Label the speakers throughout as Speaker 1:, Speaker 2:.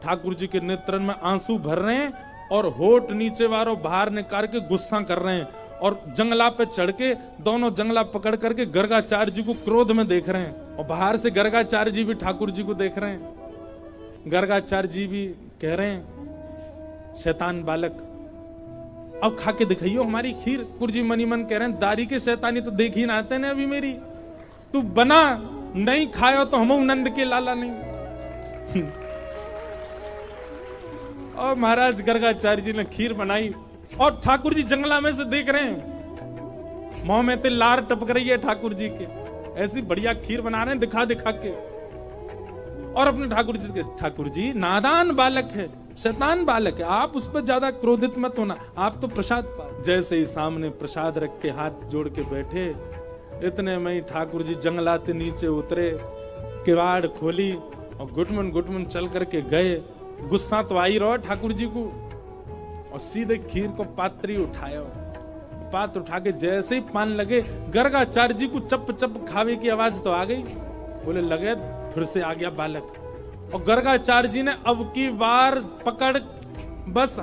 Speaker 1: ठाकुर जी के नेत्रन में आंसू भर रहे हैं और होठ नीचे वालों बाहर निकाल के गुस्सा कर रहे हैं और जंगला पे चढ़ के दोनों जंगला पकड़ करके गर्गाचार्य जी को क्रोध में देख रहे हैं और बाहर से गर्गाचार्य जी भी ठाकुर जी को देख रहे हैं। गर्गाचार्य जी भी कह रहे हैं शैतान बालक अब खा के दिखाइयो हमारी खीर। ठाकुर जी मनी मन कह रहे हैं दारी के शैतानी तो देख ही ना आते ना अभी मेरी, तू बना नहीं खायो तो हम नंद के लाला नहीं। और महाराज गर्गाचार्य जी ने खीर बनाई और ठाकुर जी जंगला में से देख रहे हैं, मुंह में ते लार टपक रही है ठाकुर जी के, ऐसी बढ़िया खीर बना रहे हैं दिखा दिखा के। और अपने ठाकुर जी नादान बालक है, शैतान बालक है, आप उस पर ज्यादा क्रोधित मत होना, आप तो प्रसाद पाओ। जैसे ही सामने प्रसाद रख के हाथ जोड़ के बैठे, इतने में ही ठाकुर जी जंगलाते नीचे उतरे, किवाड़ खोली और घुटमन चल करके गए। गुस्सा तो आई रहो ठाकुर जी को और सीधे खीर को पात्री उठाया, पात्र उठा के जैसे ही पान लगे गर्गाचार्य जी को चप चप खावे की आवाज तो आ गई। बोले लगे फिर से आ गया बालक। और गर्गाचार्य जी ने अब की बार पकड़ बस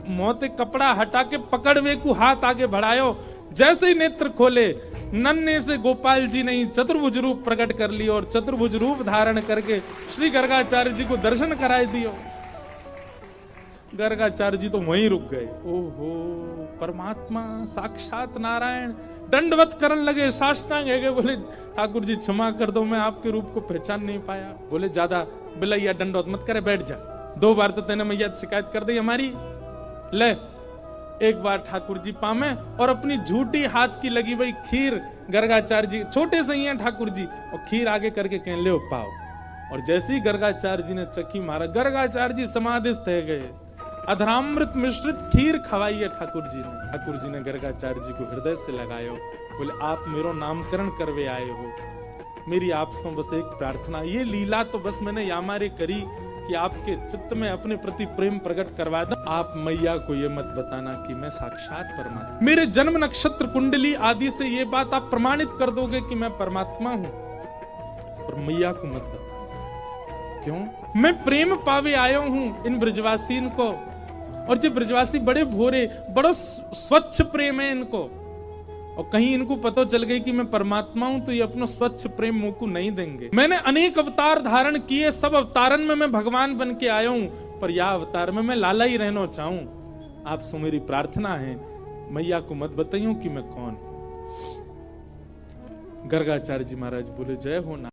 Speaker 1: मोते कपड़ा हटा के पकड़ वे को हाथ आगे बढ़ायो। जैसे ही नेत्र खोले नन्हे से गोपाल जी ने चतुर्भुज रूप प्रकट कर लिया और चतुर्भुज रूप धारण करके श्री गर्गाचार्य जी को दर्शन कराए दियो। गर्गाचार्य जी तो वहीं रुक गए। ओहो परमात्मा साक्षात नारायण दंडवत करने लगे, साष्टांग है गए। बोले ठाकुर जी क्षमा कर दो, मैं आपके रूप को पहचान नहीं पाया। बोले ज्यादा बिलैया दंडवत मत करे, बैठ जा, 2 बार तो तेने मैया शिकायत कर दी हमारी, ले एक बार ठाकुर जी पामे। और अपनी झूठी हाथ की लगी भाई खीर गर्गाचार्य जी छोटे से ही हैं ठाकुर जी, और खीर आगे करके कह ले पाओ। और जैसे ही गर्गाचार्य जी ने चखी मारा, गर्गाचार्य जी समाधिस्थ है गए। अधरामृत मिश्रित खीर खवाई है ठाकुर जी ने। ठाकुर जी ने गर्गाचार्य जी को हृदय से लगायो। बोले आप मेरो नामकरण करवे आए हो, मेरी आपसे बस एक प्रार्थना, ये लीला तो बस मैंने यामारे करी कि आपके चित्त में अपने प्रति प्रेम प्रकट करवा दूं। आप मैया को ये मत बताना कि मैं साक्षात परमात्मा, मेरे जन्म नक्षत्र कुंडली आदि से ये बात आप प्रमाणित कर दोगे कि मैं परमात्मा हूं, पर मैया को मत बताना। क्यों? मैं प्रेम पावे आयो हूं इन ब्रजवासीन को, और जो ब्रजवासी बड़े भोरे, बड़ा स्वच्छ प्रेम है इनको, और कहीं इनको पता चल गई कि मैं परमात्मा हूं तो ये अपना स्वच्छ प्रेम मुंह को नहीं देंगे। मैंने अनेक अवतार धारण किए, सब अवतारन में मैं भगवान बन के आया हूं, पर यह अवतार में मैं लाला ही रहना चाहूं। आपसे मेरी प्रार्थना है मैया को मत बताइयो कि मैं कौन। गर्गाचार्य जी महाराज बोले जय हो ना।